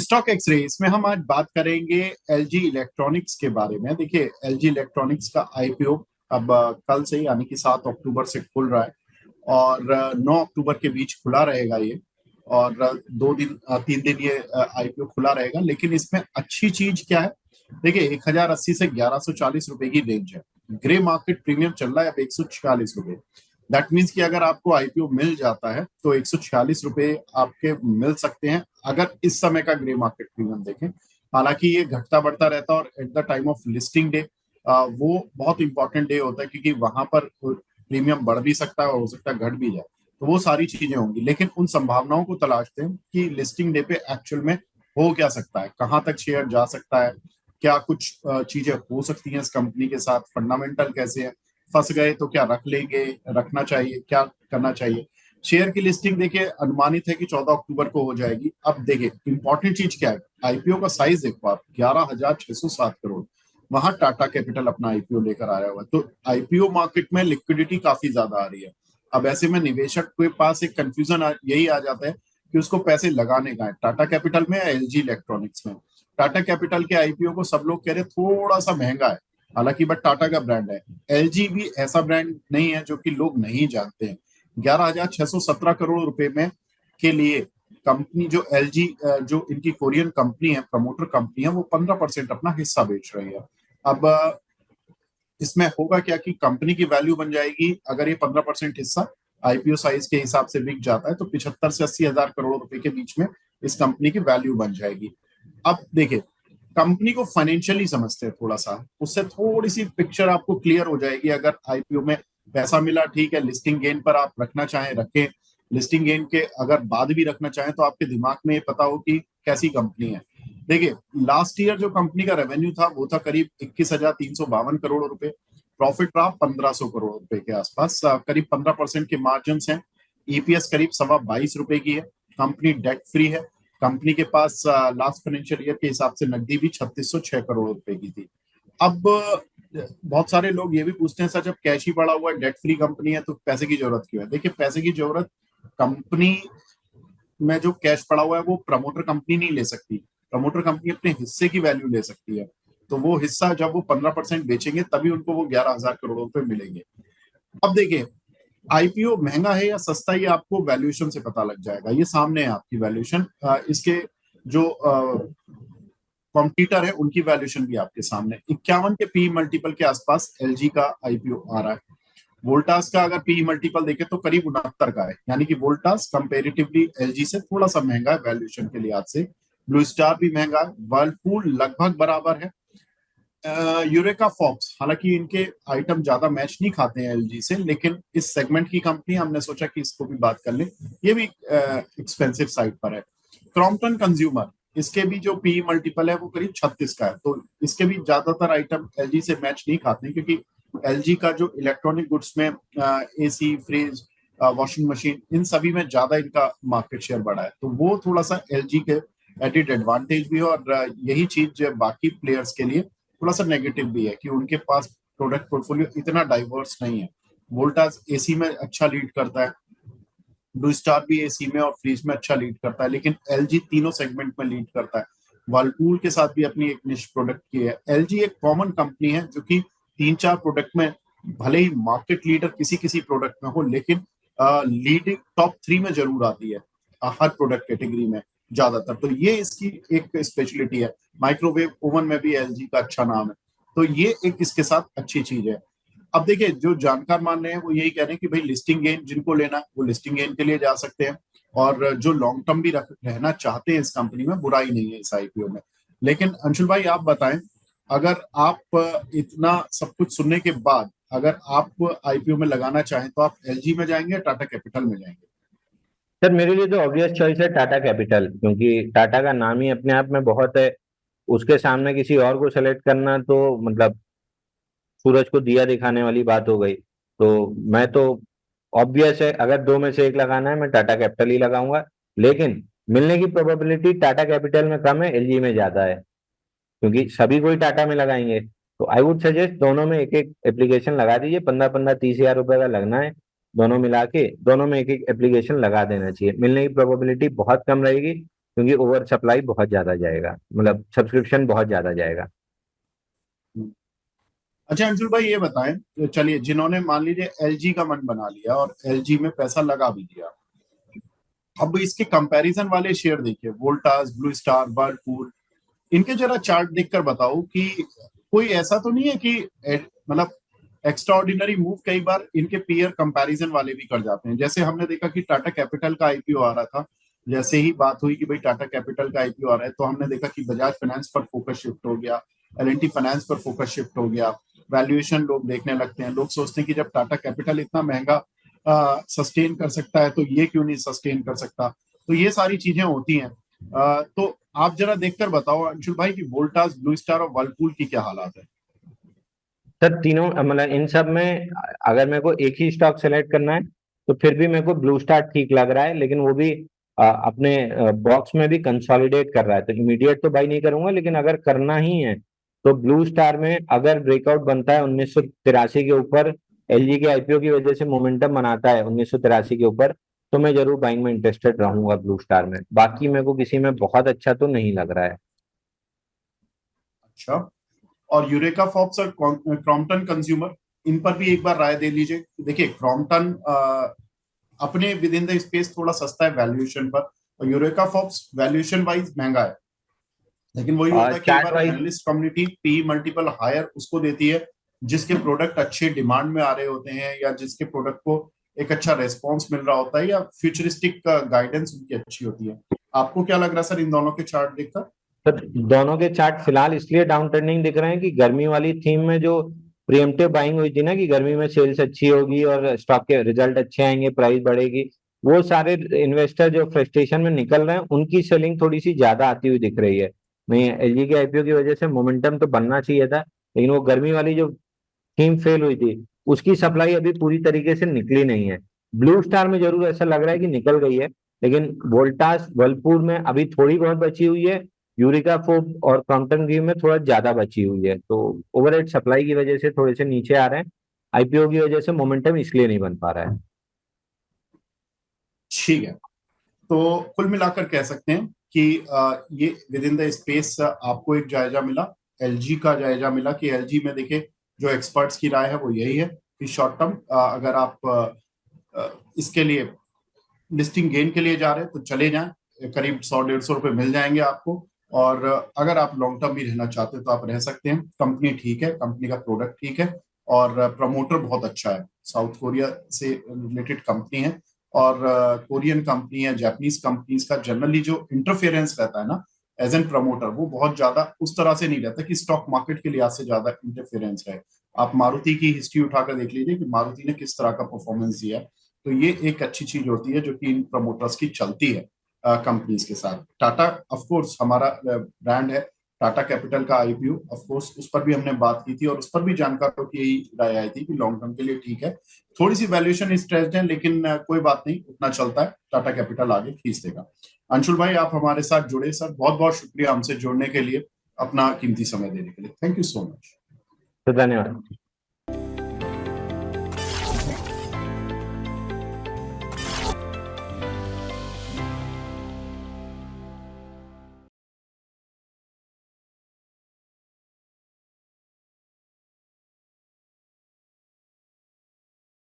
Stock x ray, इसमें हम आज बात करेंगे एलजी इलेक्ट्रॉनिक्स के बारे में। देखिए, एलजी इलेक्ट्रॉनिक्स का आईपीओ अब कल से यानी कि 7 अक्टूबर से खुल रहा है और 9 अक्टूबर के बीच खुला रहेगा ये। और 3 दिन ये आईपीओ खुला रहेगा। लेकिन इसमें अच्छी चीज क्या है, देखिए 1080 से 1140 रुपए की रेंज है। ग्रे मार्केट प्रीमियम चल रहा है अब 146 रुपए। दैट मीन्स कि अगर आपको आईपीओ मिल जाता है तो 146 रुपए आपके मिल सकते हैं अगर इस समय का ग्रे मार्केट प्रीमियम देखें। हालांकि ये घटता बढ़ता रहता है और at the time of listing day वो बहुत इंपॉर्टेंट डे होता है, क्योंकि वहां पर प्रीमियम बढ़ भी सकता है और हो सकता है घट भी जाए। तो वो सारी चीजें होंगी, लेकिन उन संभावनाओं को तलाशते हैं कि लिस्टिंग डे पे एक्चुअल में हो क्या सकता है, कहां तक शेयर जा सकता है, क्या कुछ चीजें हो सकती हैं इस कंपनी के साथ, फंडामेंटल कैसे है, फंस गए तो क्या रख लेंगे, रखना चाहिए, क्या करना चाहिए। शेयर की लिस्टिंग देखिए अनुमानित है कि 14 अक्टूबर को हो जाएगी। अब देखिए इंपॉर्टेंट चीज क्या है, आईपीओ का साइज देखो आप, 11,607 करोड़। वहां टाटा कैपिटल अपना आईपीओ लेकर आया हुआ है, तो आईपीओ मार्केट में लिक्विडिटी काफी ज्यादा आ रही है। अब ऐसे में निवेशक के पास एक कंफ्यूजन यही आ जाता है कि उसको पैसे लगाने का है टाटा कैपिटल में या एलजी इलेक्ट्रॉनिक्स में। टाटा कैपिटल के आईपीओ को सब लोग कह रहे थोड़ा सा महंगा है, हालांकि बट टाटा का ब्रांड है। एलजी भी ऐसा ब्रांड नहीं है जो कि लोग नहीं जानते हैं। 11,617 करोड़ रुपए में के लिए कंपनी जो एलजी, जो इनकी कोरियन कंपनी है, प्रमोटर कंपनी है, वो 15% अपना हिस्सा बेच रही है। अब इसमें होगा क्या कि कंपनी की वैल्यू बन जाएगी, अगर ये 15% हिस्सा आईपीओ साइज के हिसाब से बिक जाता है तो 75 से 80 हजार करोड़ रुपए के बीच में इस कंपनी की वैल्यू बन जाएगी। अब देखिए, कंपनी को फाइनेंशियली समझते हैं थोड़ा सा, उससे थोड़ी सी पिक्चर आपको क्लियर हो जाएगी। अगर आईपीओ में पैसा मिला ठीक है, लिस्टिंग गेन पर आप रखना चाहें रखें, लिस्टिंग गेन के अगर बाद भी रखना चाहें तो आपके दिमाग में ये पता हो कि कैसी कंपनी है। देखिए, लास्ट ईयर जो कंपनी का रेवेन्यू था वो था करीब 21,352 करोड़ रुपए। प्रॉफिट रहा 1,500 करोड़ रुपए के आसपास, करीब 15% के मार्जिन हैं। ईपीएस करीब 22.25 रुपए की है। कंपनी डेट फ्री है। कंपनी के पास लास्ट फाइनेंशियल ईयर के हिसाब से नकदी भी 3606 करोड़ रुपए की थी। अब बहुत सारे लोग ये भी पूछते हैं सर, जब कैश ही पड़ा हुआ है, डेट फ्री कंपनी है, तो पैसे की जरूरत क्यों है। देखिए, पैसे की जरूरत कंपनी में जो कैश पड़ा हुआ है वो प्रमोटर कंपनी नहीं ले सकती। प्रमोटर कंपनी अपने हिस्से की वैल्यू ले सकती है। तो वो हिस्सा जब वो 15% बेचेंगे तभी उनको वो 11,000 करोड़ रुपए मिलेंगे। अब देखिए, आईपीओ महंगा है या सस्ता, ये आपको वैल्यूएशन से पता लग जाएगा। ये सामने है आपकी वैल्यूएशन, इसके जो कॉम्पिटिटर है उनकी वैल्यूएशन भी आपके सामने। 51 के पी मल्टीपल के आसपास एलजी का आईपीओ आ रहा है। वोल्टास का अगर पी मल्टीपल देखे तो करीब 69 का है, यानी कि वोल्टास कंपेरेटिवली एलजी से थोड़ा सा महंगा है वैल्यूएशन के लिहाज से। ब्लू स्टार भी महंगा है। वर्लपूल लगभग बराबर है। यूरेका फॉक्स, हालांकि इनके आइटम ज्यादा मैच नहीं खाते हैं एलजी से, लेकिन इस सेगमेंट की कंपनी हमने सोचा कि इसको भी बात कर ले। ये भी एक्सपेंसिव साइड पर है। क्रॉम्पटन कंज्यूमर, इसके भी जो पी मल्टीपल है वो करीब 36 का है। तो इसके भी ज्यादातर आइटम एलजी से मैच नहीं खाते, क्योंकि एलजी का जो इलेक्ट्रॉनिक गुड्स में एसी, फ्रिज, वॉशिंग मशीन, इन सभी में ज्यादा इनका मार्केट शेयर बढ़ा है। तो वो थोड़ा सा एलजी के एडिड एडवांटेज भी है। और यही चीज बाकी प्लेयर्स के लिए थोड़ा सा नेगेटिव भी है कि उनके पास प्रोडक्ट पोर्टफोलियो इतना डाइवर्स नहीं है। वोल्टास एसी में अच्छा लीड करता है। ब्लू स्टार भी एसी में और फ्रिज में अच्छा लीड करता है, लेकिन एलजी तीनों सेगमेंट में लीड करता है। वर्लपूल के साथ भी अपनी एक निश प्रोडक्ट की है। एलजी एक कॉमन कंपनी है जो कि 3-4 प्रोडक्ट में, भले ही मार्केट लीडर किसी किसी प्रोडक्ट में हो, लेकिन लीडिंग टॉप 3 में जरूर आती है हर प्रोडक्ट कैटेगरी में ज्यादातर। तो ये इसकी एक स्पेशलिटी है। माइक्रोवेव ओवन में भी एलजी का अच्छा नाम है। तो ये एक इसके साथ अच्छी चीज है। अब देखिए, जो जानकार मान रहे हैं वो यही कह रहे हैं कि भाई लिस्टिंग गेन जिनको लेना है वो लिस्टिंग गेन के लिए जा सकते हैं, और जो लॉन्ग टर्म भी रहना चाहते हैं इस कंपनी में, बुराई नहीं है इस आईपीओ में। लेकिन अंशुल भाई आप बताएं, अगर आप इतना सब कुछ सुनने के बाद अगर आप आईपीओ में लगाना चाहें तो आप एलजी में जाएंगे या टाटा कैपिटल में जाएंगे। सर मेरे लिए तो ऑब्वियस चॉइस है टाटा कैपिटल, क्योंकि टाटा का नाम ही अपने आप में बहुत है। उसके सामने किसी और को सेलेक्ट करना तो मतलब सूरज को दिया दिखाने वाली बात हो गई। तो मैं तो ऑब्वियस है, अगर दो में से एक लगाना है मैं टाटा कैपिटल ही लगाऊंगा। लेकिन मिलने की प्रोबेबिलिटी टाटा कैपिटल में कम है, एलजी में ज्यादा है, क्योंकि सभी कोई टाटा में लगाएंगे। तो आई वुड सजेस्ट दोनों में एक एक एप्लीकेशन लगा दीजिए। 15-15 30 हजार रुपए का लगना है, दोनों मिला के दोनों में एक एक एप्लीकेशन लगा देना चाहिए। मिलने की प्रोबेबिलिटी बहुत कम रहेगी, क्योंकि ओवर सप्लाई बहुत ज्यादा जाएगा, मतलब सब्सक्रिप्शन बहुत ज्यादा जाएगा। अच्छा अंशुल भाई ये बताएं, तो चलिए जिन्होंने मान लीजिए एलजी का मन बना लिया और एलजी में पैसा लगा भी दिया, अब इसके कंपैरिजन वाले शेयर देखिए, वोल्टास, ब्लू स्टार, वर्लपूल, इनके जरा चार्ट देखकर बताओ कि कोई ऐसा तो नहीं है कि मतलब एक्स्ट्रा ऑर्डिनरी मूव कई बार इनके पीयर कंपैरिजन वाले भी कर जाते हैं। जैसे हमने देखा कि टाटा कैपिटल का आईपीओ आ रहा था, जैसे ही बात हुई कि भाई टाटा कैपिटल का आईपीओ आ रहा है, तो हमने देखा कि बजाज फाइनेंस पर फोकस शिफ्ट हो गया, एल&टी फाइनेंस पर फोकस शिफ्ट हो गया, वैल्यूएशन लोग देखने लगते हैं, लोग सोचते हैं कि जब टाटा कैपिटल इतना महंगा सस्टेन कर सकता है तो ये क्यों नहीं सस्टेन कर सकता। तो ये सारी चीजें होती हैं। तो आप जरा देखकर बताओ अंशुल भाई कि वोल्टास, ब्लू स्टार और वर्लपूल की क्या हालात है। सर तीनों मतलब इन सब में अगर मेरे को एक ही स्टॉक सेलेक्ट करना है तो फिर भी मेरे को ब्लू स्टार ठीक लग रहा है, लेकिन वो भी अपने बॉक्स में भी कंसोलिडेट कर रहा है, तो इमीडिएट तो बाई नहीं करूंगा, लेकिन अगर करना ही है तो ब्लू स्टार में अगर ब्रेकआउट बनता है 1983 के ऊपर, एलजी के आईपीओ की वजह से मोमेंटम बनाता है 1983 के ऊपर, तो मैं जरूर बाइंग में इंटरेस्टेड रहूंगा ब्लू स्टार में। बाकी मेरे को किसी में बहुत अच्छा तो नहीं लग रहा है। अच्छा, और यूरेका फॉर्ब्स और क्रॉम्पटन कंज्यूमर, इन पर भी एक बार राय दे लीजिए। देखिए क्रॉम्पटन अपने विद इन द स्पेस थोड़ा सस्ता है वैल्यूएशन पर, और यूरेका फॉर्ब्स वैल्यूएशन वाइज महंगा है, लेकिन वही और होता है कई चार्ट बार wise analyst community P multiple hire उसको देती है जिसके प्रोडक्ट अच्छे डिमांड में आ रहे होते हैं, या जिसके प्रोडक्ट को एक अच्छा रेस्पॉन्स मिल रहा होता है, या फ्यूचरिस्टिक गाइडेंस उनकी अच्छी होती है। आपको क्या लग रहा है सर इन दोनों के चार्ट देखकर। तो दोनों के चार्ट फिलहाल इसलिए डाउन ट्रेंडिंग दिख रहे हैं कि गर्मी वाली थीम में जो प्रिएम्प्टिव बाइंग हुई थी ना, कि गर्मी में सेल्स अच्छी होगी और स्टॉक के रिजल्ट अच्छे आएंगे, प्राइस बढ़ेगी, वो सारे इन्वेस्टर जो फ्रस्ट्रेशन में निकल रहे हैं उनकी सेलिंग थोड़ी सी ज्यादा आती हुई दिख रही है। नहीं, एलजी के आईपीओ की वजह से मोमेंटम तो बनना चाहिए था, लेकिन वो गर्मी वाली जो थीम फेल हुई थी उसकी सप्लाई अभी पूरी तरीके से निकली नहीं है। ब्लू स्टार में जरूर ऐसा लग रहा है कि निकल गई है, लेकिन वोल्टास वर्लपूल में अभी थोड़ी बहुत बची हुई है, यूरिका फोर्ब और क्रॉम्पटन ग्रीव में थोड़ा ज्यादा बची हुई है, तो ओवरहेड सप्लाई की वजह से थोड़े से नीचे आ रहे हैं, आईपीओ की वजह से मोमेंटम इसलिए नहीं बन पा रहा है। ठीक है, तो कुल मिलाकर कह सकते हैं कि ये विद इन द स्पेस आपको एक जायजा मिला, एलजी का जायजा मिला कि एलजी में देखिए जो एक्सपर्ट्स की राय है वो यही है कि शॉर्ट टर्म अगर आप इसके लिए लिस्टिंग गेन के लिए जा रहे हैं तो चले जाएं, करीब 100-150 रुपए मिल जाएंगे आपको। और अगर आप लॉन्ग टर्म भी रहना चाहते हैं तो आप रह सकते हैं। कंपनी ठीक है, कंपनी का प्रोडक्ट ठीक है, और प्रमोटर बहुत अच्छा है, साउथ कोरिया से रिलेटेड कंपनी है, और कोरियन कंपनी है, जापानीज कंपनीज का जनरली जो इंटरफेरेंस रहता है ना एज एन प्रमोटर, वो बहुत ज्यादा उस तरह से नहीं रहता कि स्टॉक मार्केट के लिहाज से ज्यादा इंटरफेरेंस है। आप मारुति की हिस्ट्री उठाकर देख लीजिए कि मारुति ने किस तरह का परफॉर्मेंस दिया है। तो ये एक अच्छी चीज होती है जो कि इन प्रमोटर्स की चलती है कंपनीज के साथ। टाटा ऑफ कोर्स हमारा ब्रांड है, टाटा कैपिटल का आईपीओ ऑफ कोर्स उस पर भी हमने बात की थी, और उस पर भी जानकारों की यही राय आई थी कि लॉन्ग टर्म के लिए ठीक है। थोड़ी सी वैल्यूएशन स्ट्रेस्ड है, लेकिन कोई बात नहीं, उतना चलता है, टाटा कैपिटल आगे खींच देगा। अंशुल भाई आप हमारे साथ जुड़े सर, बहुत बहुत शुक्रिया हमसे जुड़ने के लिए, अपना कीमती समय देने के लिए, थैंक यू सो मच। तो धन्यवाद।